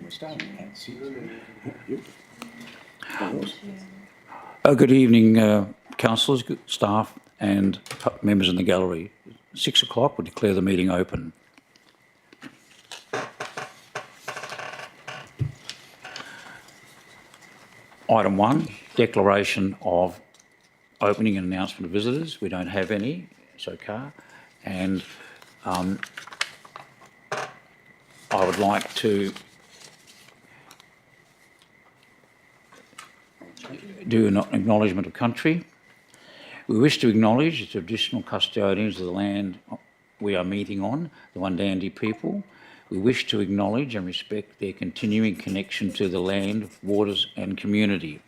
we're starting at 6. Good evening, councillors, staff and members in the gallery. 6 o'clock, we declare the meeting open. Item 1, declaration of opening and announcement of visitors. We don't have any so far. And I would like to do an acknowledgement of country. We wish to acknowledge the traditional custodians of the land we are meeting on, the Wandandi people. We wish to acknowledge and respect their continuing connection to the land, waters and community.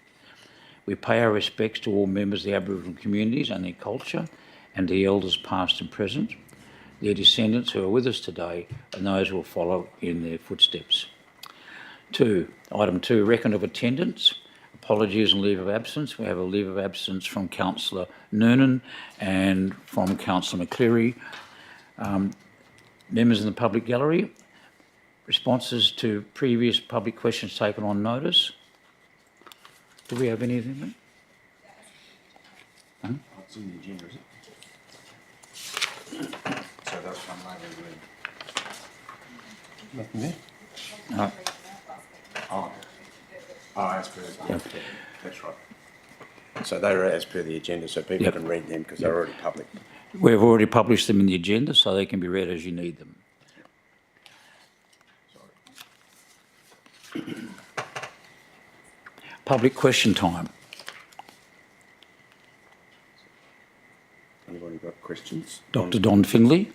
We pay our respects to all members of the Aboriginal communities and their culture, and the elders past and present, their descendants who are with us today and those who will follow in their footsteps. Item 2, record of attendance. Apologies and leave of absence. We have a leave of absence from Councillor Noonan and from Councillor McCleary. Members in the public gallery, responses to previous public questions taken on notice. Do we have anything? Huh? It's in the agenda, is it? So that's from later. Nothing there? No. Oh, as per the agenda. That's right. So they're as per the agenda, so people can read them because they're already public. We've already published them in the agenda, so they can be read as you need them. Public question time. Anybody got questions? Dr. Don Findlay.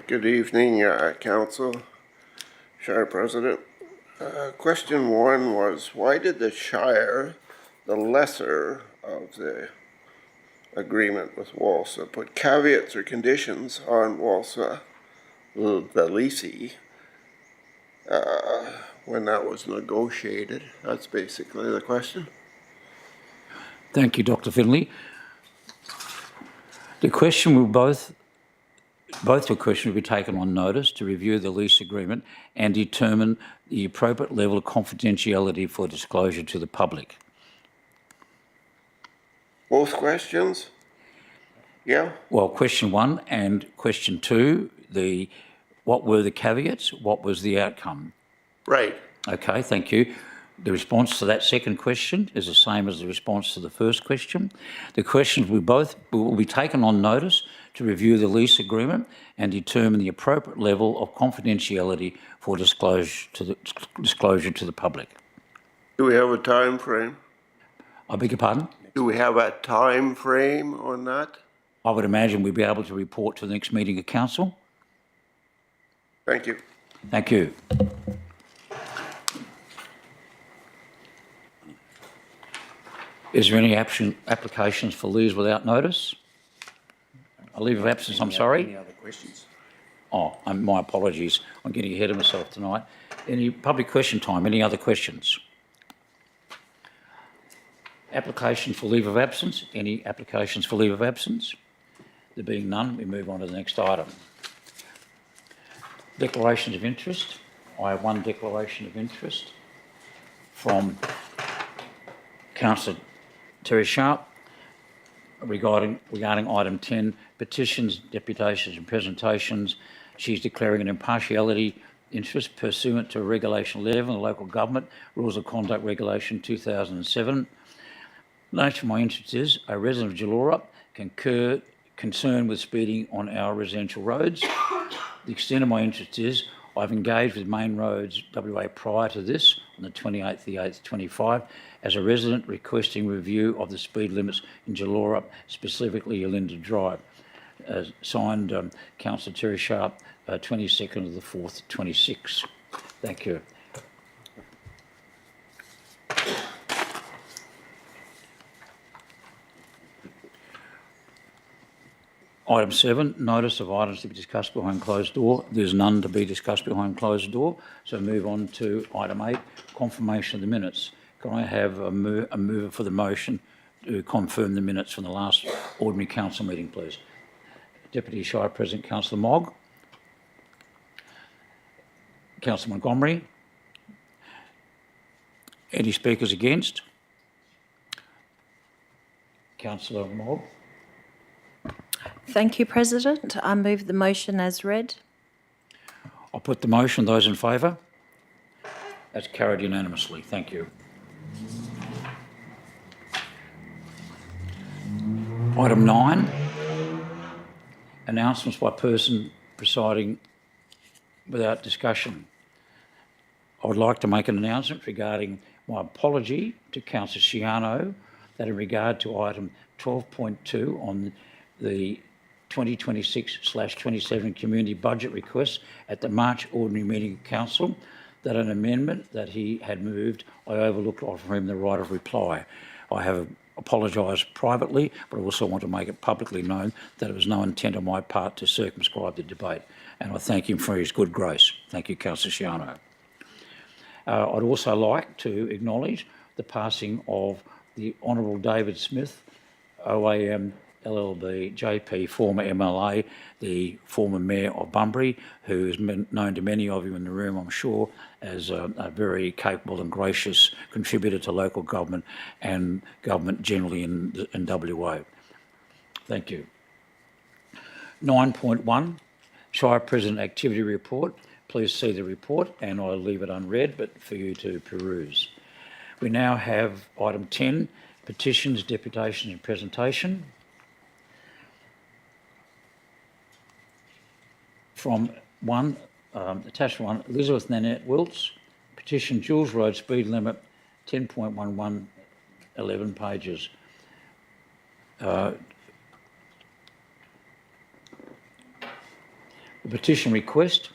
Good evening, Council, Shire President. Question 1 was, why did the Shire, the lesser of the agreement with Walsa, put caveats or conditions on Walsa, the leasee, when that was negotiated? That's basically the question. Thank you, Dr. Findlay. The question will both your questions will be taken on notice to review the lease agreement and determine the appropriate level of confidentiality for disclosure to the public. Both questions? Yeah? Well, question 1 and question 2, what were the caveats? What was the outcome? Right. Okay, thank you. The response to that second question is the same as the response to the first question. The questions will be taken on notice to review the lease agreement and determine the appropriate level of confidentiality for disclosure to the public. Do we have a time frame? I beg your pardon? Do we have a time frame on that? I would imagine we'd be able to report to the next meeting of council. Thank you. Thank you. Is there any applications for leaves without notice? A leave of absence, I'm sorry. Any other questions? Oh, my apologies. I'm getting ahead of myself tonight. Any public question time? Any other questions? Application for leave of absence? Any applications for leave of absence? There being none, we move on to the next item. Declarations of interest. I have one declaration of interest from Councillor Terry Sharp regarding item 10, petitions, deputations and presentations. She's declaring an impartiality interest pursuant to Regulation 11, the Local Government Rules of Conduct Regulation 2007. The nature of my interest is a resident of Jalora concerned with speeding on our residential roads. The extent of my interest is I've engaged with Main Roads WA prior to this on the 28th of the 8th, 25, as a resident requesting review of the speed limits in Jalora, specifically Yalinda Drive. Signed Councillor Terry Sharp, 22nd of the 4th, 26. Thank you. Item 7, notice of items to be discussed behind closed door. There's none to be discussed behind closed door. So move on to item 8, confirmation of the minutes. Can I have a mover for the motion to confirm the minutes from the last ordinary council meeting, please? Deputy Shire President, Councillor Mogg. Councillor Montgomery. Any speakers against? Councillor Mogg. Thank you, President. I move the motion as read. I'll put the motion. Those in favour? That's carried unanimously. Thank you. Item 9, announcements by person presiding without discussion. I would like to make an announcement regarding my apology to Councillor Shiano that in regard to item 12.2 on the 2026/27 community budget request at the March ordinary meeting of council, that an amendment that he had moved, I overlooked offering him the right of reply. I have apologised privately, but I also want to make it publicly known that it was no intent on my part to circumscribe the debate, and I thank him for his good grace. Thank you, Councillor Shiano. I'd also like to acknowledge the passing of the Honourable David Smith, OAM LLB JP, former MLA, the former Mayor of Bunbury, who is known to many of you in the room, I'm sure, as a very capable and gracious contributor to local government and government generally in WA. Thank you. 9.1, Shire President Activity Report. Please see the report, and I'll leave it unread, but for you to peruse. We now have item 10, petitions, deputations and presentation. From attachment 1, Elizabeth Nanette Wilts, petition Jules Road speed limit 10.11, 11 pages. The petition request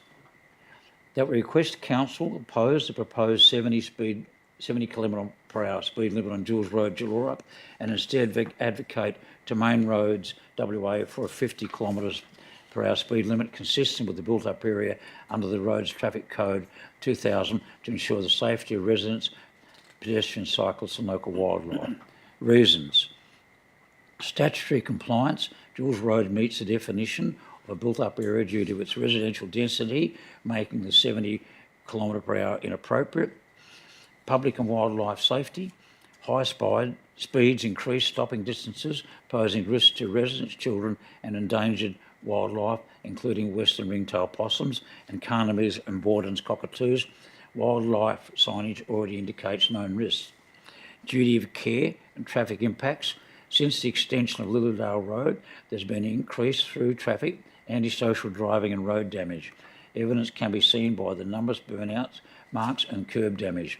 that we request council oppose the proposed 70 km/h speed limit on Jules Road, Jullora, and instead advocate to main roads WA for a 50 km/h speed limit consistent with the built-up area under the Roads Traffic Code 2000 to ensure the safety of residents, pedestrians, cyclists and local wildlife. Reasons: statutory compliance. Jules Road meets the definition of a built-up area due to its residential density, making the 70 km/h inappropriate. Public and wildlife safety. High speeds increase stopping distances, posing risks to residents, children and endangered wildlife, including western ringtail possums and Carnaby's and Borden's cockatoos. Wildlife signage already indicates known risks. Duty of care and traffic impacts. Since the extension of Lilydale Road, there's been increased through traffic, antisocial driving and road damage. Evidence can be seen by the numerous burnouts, marks and curb damage.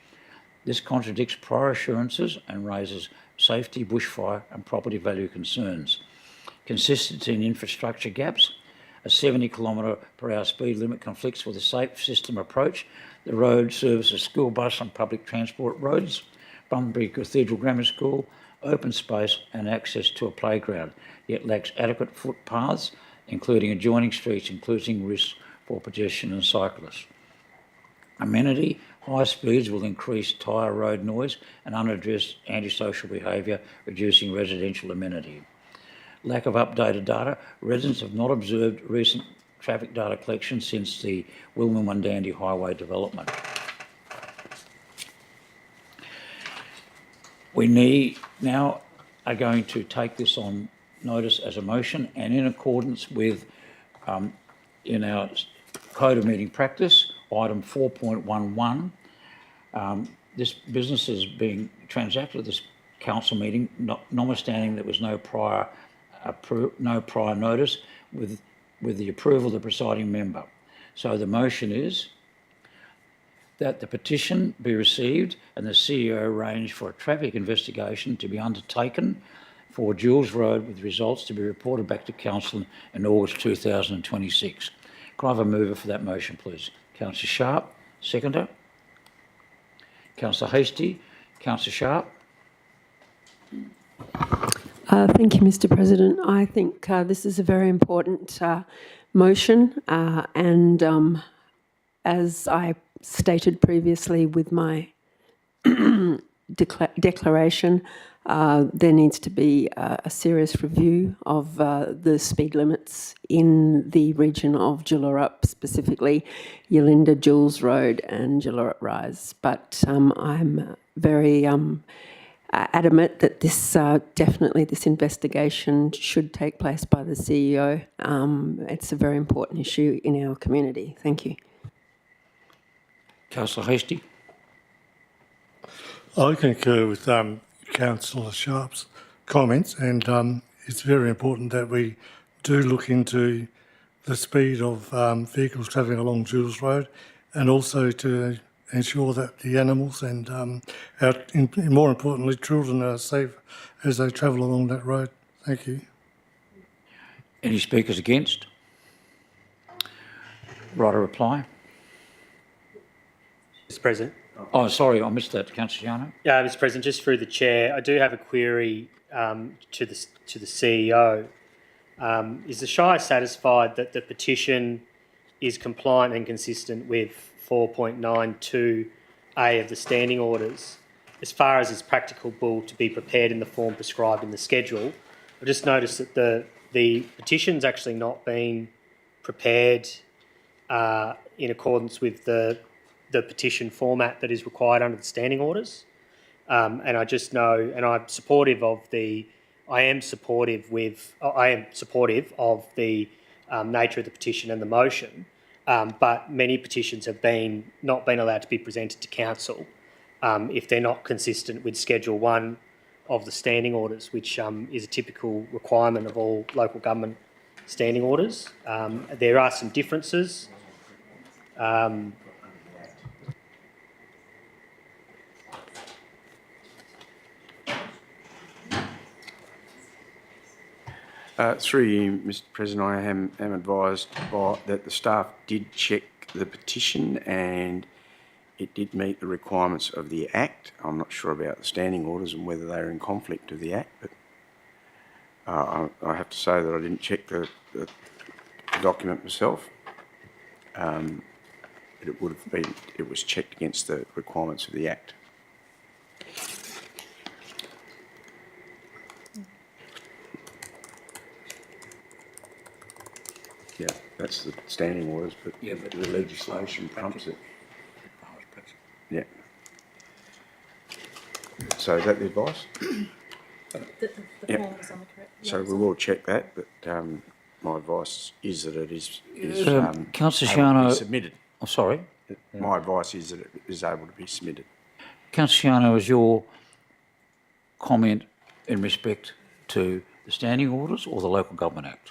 This contradicts prior assurances and raises safety, bushfire and property value concerns. Consistency in infrastructure gaps. A 70 km/h speed limit conflicts with a safe system approach. The road services school bus and public transport roads, Bunbury Cathedral Grammar School, open space and access to a playground, yet lacks adequate footpaths, including adjoining streets, including risks for pedestrians and cyclists. Amenity. High speeds will increase tyre road noise and unaddressed antisocial behaviour, reducing residential amenity. Lack of updated data. Residents have not observed recent traffic data collection since the Wilmington-Wundandy Highway development. We now are going to take this on notice as a motion, and in accordance with in our Code of Meeting Practice, item 4.11, this business is being transacted at this council meeting, notwithstanding there was no prior notice, with the approval of the presiding member. So the motion is that the petition be received and the CEO arrange for a traffic investigation to be undertaken for Jules Road, with results to be reported back to council in August 2026. Can I have a mover for that motion, please? Councillor Sharp, seconder. Councillor Hastie. Councillor Sharp. Thank you, Mr. President. I think this is a very important motion, and as I stated previously with my declaration, there needs to be a serious review of the speed limits in the region of Joondalup, specifically Yalinda Jules Road and Joondalup Rise. But I'm very adamant that this definitely this investigation should take place by the CEO. It's a very important issue in our community. Thank you. Councillor Hastie. I concur with Councillor Sharp's comments, and it's very important that we do look into the speed of vehicles travelling along Jules Road, and also to ensure that the animals and, more importantly, children are safe as they travel along that road. Thank you. Any speakers against? Right, a reply. Mr. President. Oh, sorry, I missed that. Councillor Yano. Yeah, Mr. President, just through the chair, I do have a query to the CEO. Is the Shire satisfied that the petition is compliant and consistent with 4.92A of the standing orders, as far as it's practicable to be prepared in the form prescribed in the schedule? I just noticed that the petition's actually not been prepared in accordance with the petition format that is required under the standing orders. And I just know, and I'm supportive of the, I am supportive of the nature of the petition and the motion, but many petitions have not been allowed to be presented to council if they're not consistent with Schedule 1 of the standing orders, which is a typical requirement of all local government standing orders. There are some differences. Through you, Mr. President, I am advised that the staff did check the petition and it did meet the requirements of the Act. I'm not sure about the standing orders and whether they're in conflict with the Act, but I have to say that I didn't check the document myself. It was checked against the requirements of the Act. Yeah, that's the standing orders, but yeah, but the legislation trumps it. Yeah. So is that the advice? The Yep. form is on the correct. So we will check that, but my advice is that it is Councillor able to Shiano. be submitted. Oh, sorry. My advice is that it is able to be submitted. Councillor Shiano, is your comment in respect to the standing orders or the Local Government Act?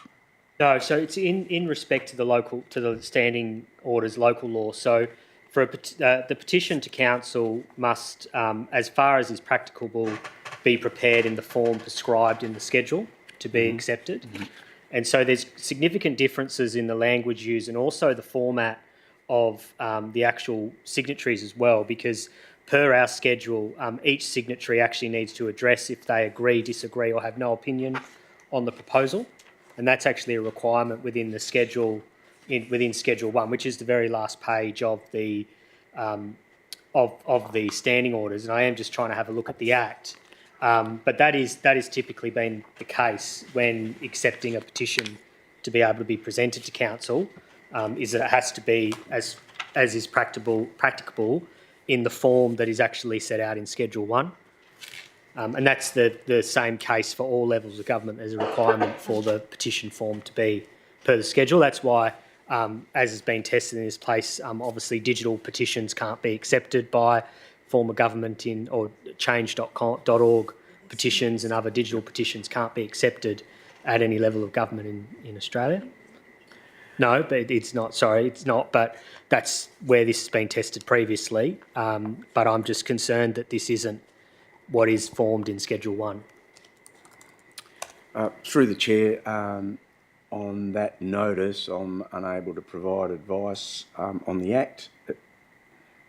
No, so it's in respect to the standing orders, local law. So for the petition to council must, as far as is practicable, be prepared in the form prescribed in the schedule to be accepted. And so there's significant differences in the language used and also the format of the actual signatories as well, because per our schedule, each signatory actually needs to address if they agree, disagree or have no opinion on the proposal. And that's actually a requirement within the schedule, within Schedule 1, which is the very last page of the standing orders. And I am just trying to have a look at the Act. But that is typically been the case when accepting a petition to be able to be presented to council, is that it has to be as is practicable in the form that is actually set out in Schedule 1. And that's the same case for all levels of government. There's a requirement for the petition form to be per the schedule. That's why, as has been tested in this place, obviously digital petitions can't be accepted by form of government or change.org petitions and other digital petitions can't be accepted at any level of government in Australia. No, but it's not. Sorry, it's not. But that's where this has been tested previously. But I'm just concerned that this isn't what is formed in Schedule 1. Through the chair, on that notice, I'm unable to provide advice on the Act.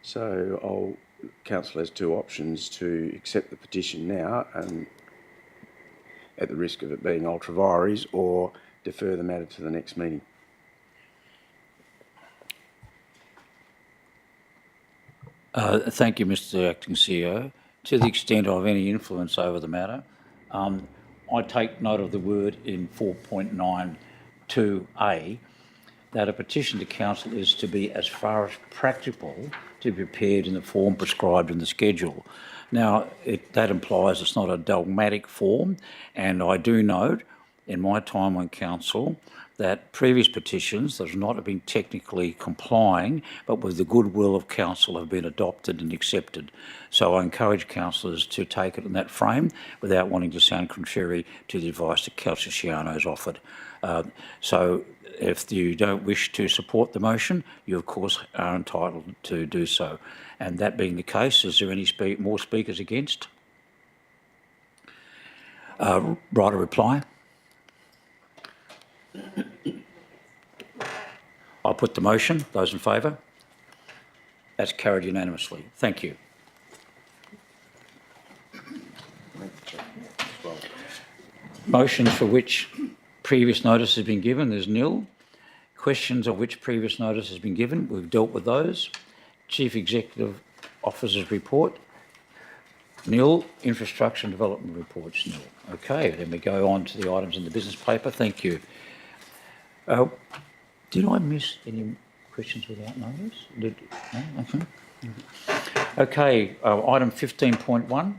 So Council has two options: to accept the petition now at the risk of it being ultra vires, or defer the matter to the next meeting. Thank you, Mr Acting CEO. To the extent I have any influence over the matter, I take note of the word in 4.92A that a petition to council is to be, as far as practicable, to be prepared in the form prescribed in the schedule. Now, that implies it's not a dogmatic form, and I do note in my time on council that previous petitions that have not been technically complying, but with the goodwill of council, have been adopted and accepted. So I encourage councillors to take it in that frame without wanting to sound contrary to the advice that Councillor Shiano has offered. So if you don't wish to support the motion, you of course are entitled to do so. And that being the case, is there any more speakers against? Right a reply. I'll put the motion. Those in favour? That's carried unanimously. Thank you. Motions for which previous notice has been given, there's nil. Questions of which previous notice has been given, we've dealt with those. Chief Executive Officer's report, nil. Infrastructure and Development reports, nil. Okay, then we go on to the items in the business paper. Thank you. Did I miss any questions without notice? No? Okay. Okay, item 15.1,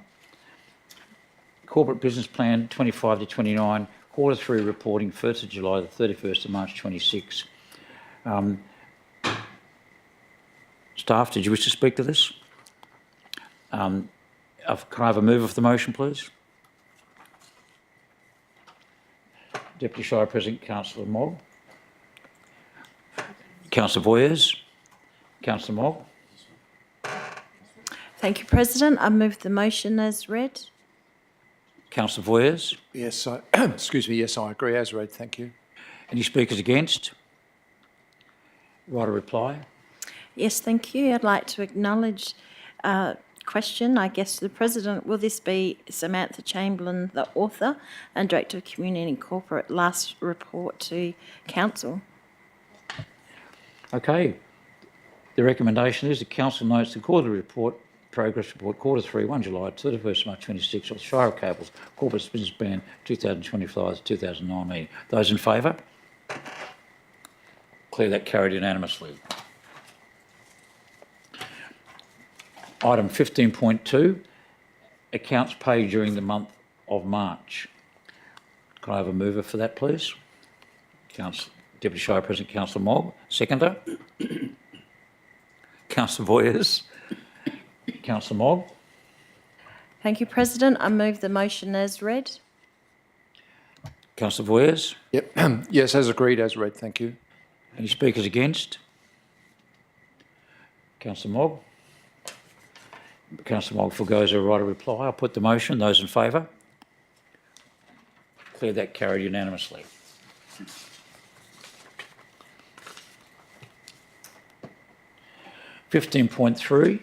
Corporate Business Plan 25 to 29, Q3 reporting, 1st of July to 31st of March 26. Staff, did you wish to speak to this? Can I have a move of the motion, please? Deputy Shire President, Councillor Mogg. Councillor Voyers. Councillor Mogg. Thank you, President. I move the motion as read. Councillor Voyers. Yes, excuse me. Yes, I agree. As read, thank you. Any speakers against? Right a reply. Yes, thank you. I'd like to acknowledge question, I guess, to the President. Will this be Samantha Chamberlain, the author and Director of Community and Corporate, last report to Council? Okay. The recommendation is the Council notes the quarterly report, progress report, Q3, 1 July to 31st March 26 of the Shire of Capel's Corporate Business Plan 2025 to 2019. Those in favour? Declare that carried unanimously. Item 15.2, accounts paid during the month of March. Can I have a mover for that, please? Deputy Shire President, Councillor Mogg. Seconder? Councillor Voyers. Councillor Mogg. Thank you, President. I move the motion as read. Councillor Voyers. Yep. Yes, as agreed, as read, thank you. Any speakers against? Councillor Mogg. Councillor Mogg forgoes her right of reply. I'll put the motion. Those in favour? Declare that carried unanimously. (15.3)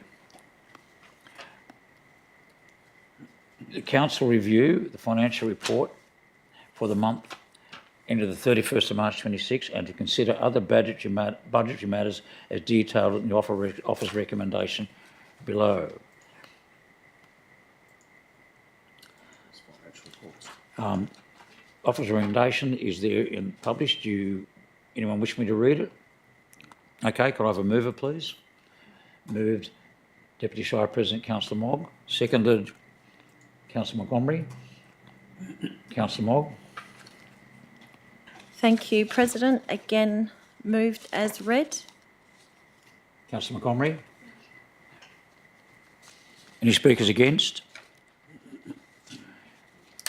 The Council review the financial report for the month ended the 31st of March 26 and to consider other budgetary matters as detailed in the office recommendation below. Office recommendation is there and published. Anyone wish me to read it? Okay, can I have a mover, please? Moved Deputy Shire President, Councillor Mogg. Seconded Councillor Montgomery. Councillor Mogg. Thank you, President. Again, moved as read. Councillor Montgomery. Any speakers against?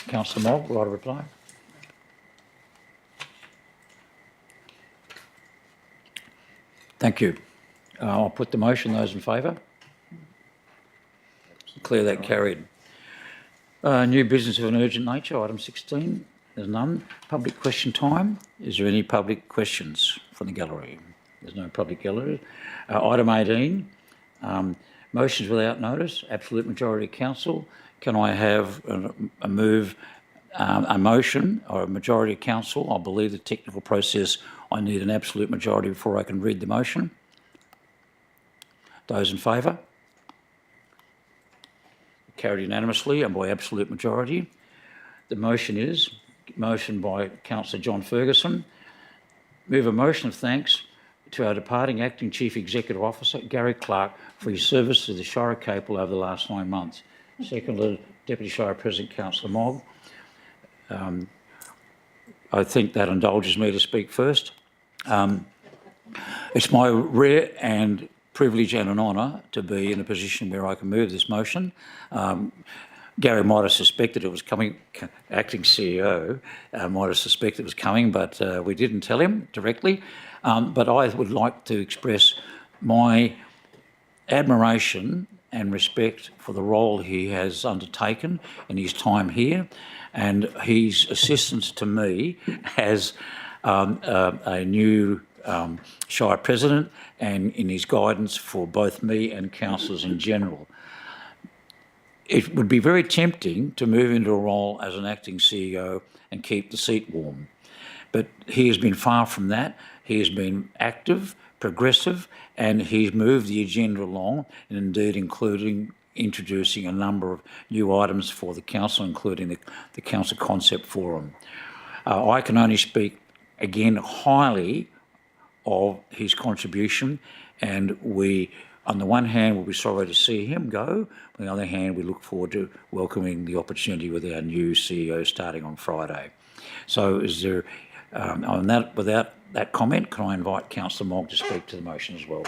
Councillor Mogg, right of reply. Thank you. I'll put the motion. Those in favour? Declare that carried. New business of an urgent nature, item 16. There's none. Public question time. Is there any public questions from the gallery? There's no public gallery. Item 18. Motions without notice. Absolute majority of council. Can I have a move a motion or a majority of council. I believe the technical process, I need an absolute majority before I can read the motion. Those in favour? Carried unanimously and by absolute majority. The motion is motion by Councillor John Ferguson. Move a motion of thanks to our departing Acting Chief Executive Officer, Gary Clark, for his service to the Shire of Capel over the last 9 months. Secondly, Deputy Shire President Councillor Mogg. I think that indulges me to speak first. It's my rare and privilege and an honour to be in a position where I can move this motion. Gary might have suspected it was coming, acting CEO might have suspected it was coming, but we didn't tell him directly. But I would like to express my admiration and respect for the role he has undertaken in his time here and his assistance to me as a new Shire President and in his guidance for both me and councillors in general. It would be very tempting to move into a role as an acting CEO and keep the seat warm. But he has been far from that. He has been active, progressive, and he's moved the agenda along, and indeed including introducing a number of new items for the council, including the Council Concept Forum. I can only speak again highly of his contribution, and we, on the one hand, will be sorry to see him go. On the other hand, we look forward to welcoming the opportunity with our new CEO starting on Friday. So is there, on that, without that comment, can I invite Councillor Mogg to speak to the motion as well?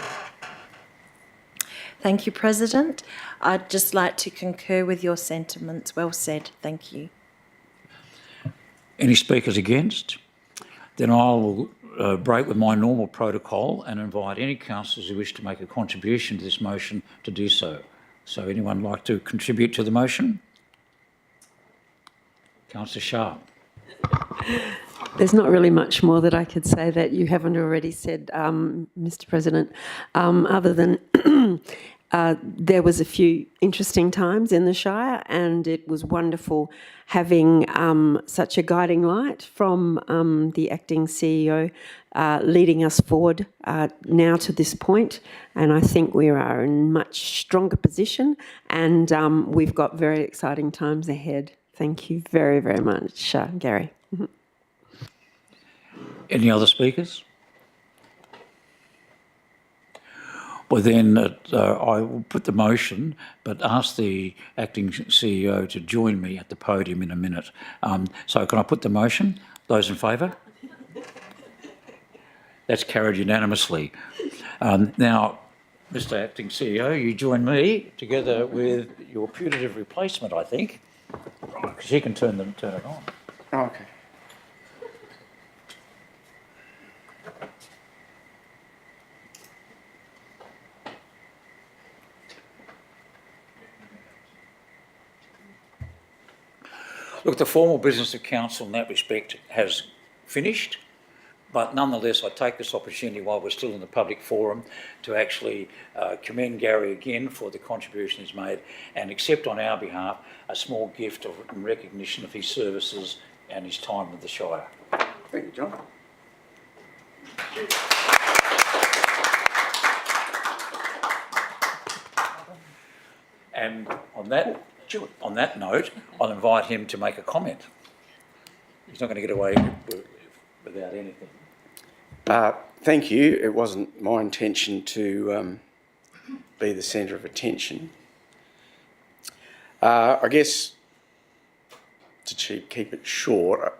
Thank you, President. I'd just like to concur with your sentiments. Well said. Thank you. Any speakers against? Then I will break with my normal protocol and invite any councillors who wish to make a contribution to this motion to do so. So anyone like to contribute to the motion? Councillor Sharp. There's not really much more that I could say that you haven't already said, Mr. President, other than there was a few interesting times in the Shire, and it was wonderful having such a guiding light from the acting CEO leading us forward now to this point. And I think we are in a much stronger position, and we've got very exciting times ahead. Thank you very, very much, Gary. Any other speakers? Well then, I will put the motion, but ask the acting CEO to join me at the podium in a minute. So can I put the motion? Those in favour? That's carried unanimously. Now, Mr. Acting CEO, you join me together with your putative replacement, I think, because he can turn it on. Oh, okay. Look, the formal business of council in that respect has finished, but nonetheless I take this opportunity while we're still in the public forum to actually commend Gary again for the contribution he's made and accept on our behalf a small gift of recognition of his services and his time with the Shire. Thank you, John. And on that note, I'll invite him to make a comment. He's not going to get away without anything. Thank you. It wasn't my intention to be the centre of attention. I guess to keep it short,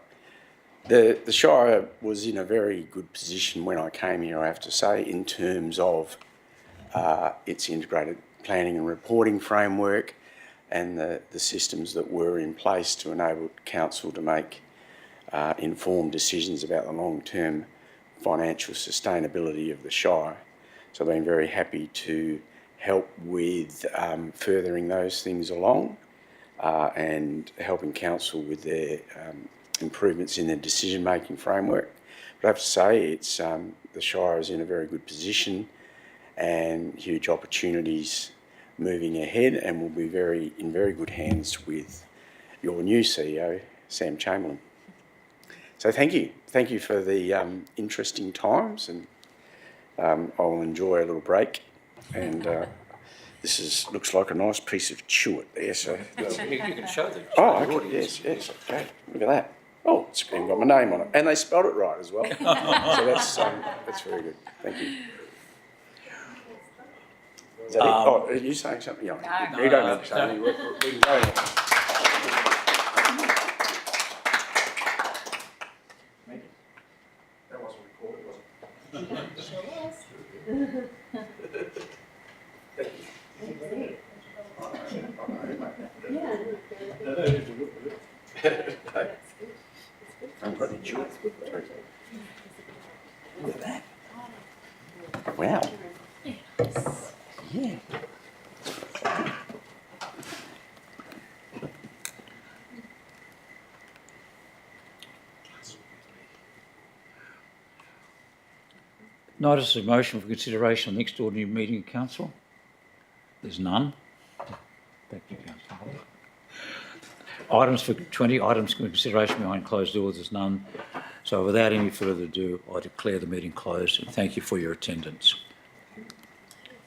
the Shire was in a very good position when I came here, I have to say, in terms of its integrated planning and reporting framework and the systems that were in place to enable council to make informed decisions about the long-term financial sustainability of the Shire. So I've been very happy to help with furthering those things along and helping council with their improvements in their decision-making framework. But I have to say, it's the Shire is in a very good position and huge opportunities moving ahead, and will be in very good hands with your new CEO, Sam Chamberlain. So thank you for the interesting times, and I'll enjoy a little break. And looks like a nice piece of chewit there. So You can show them. oh, okay, yes, okay. Look at that. Oh, it's even got my name on it, and they spelled it right as well. So that's very good. Thank you. Is that it? Oh, are you saying something? Yeah, you don't have to say anything. We can go. That wasn't recorded, was it? I've got any chewing. Look at that. Wow. Yeah. Notice of motion for consideration of the next ordinary meeting of council. There's none. Thank you, councillor. Items for consideration behind closed doors, there's none. So without any further ado, I declare the meeting closed and thank you for your attendance.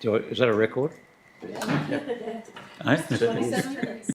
Is that a record? Eh?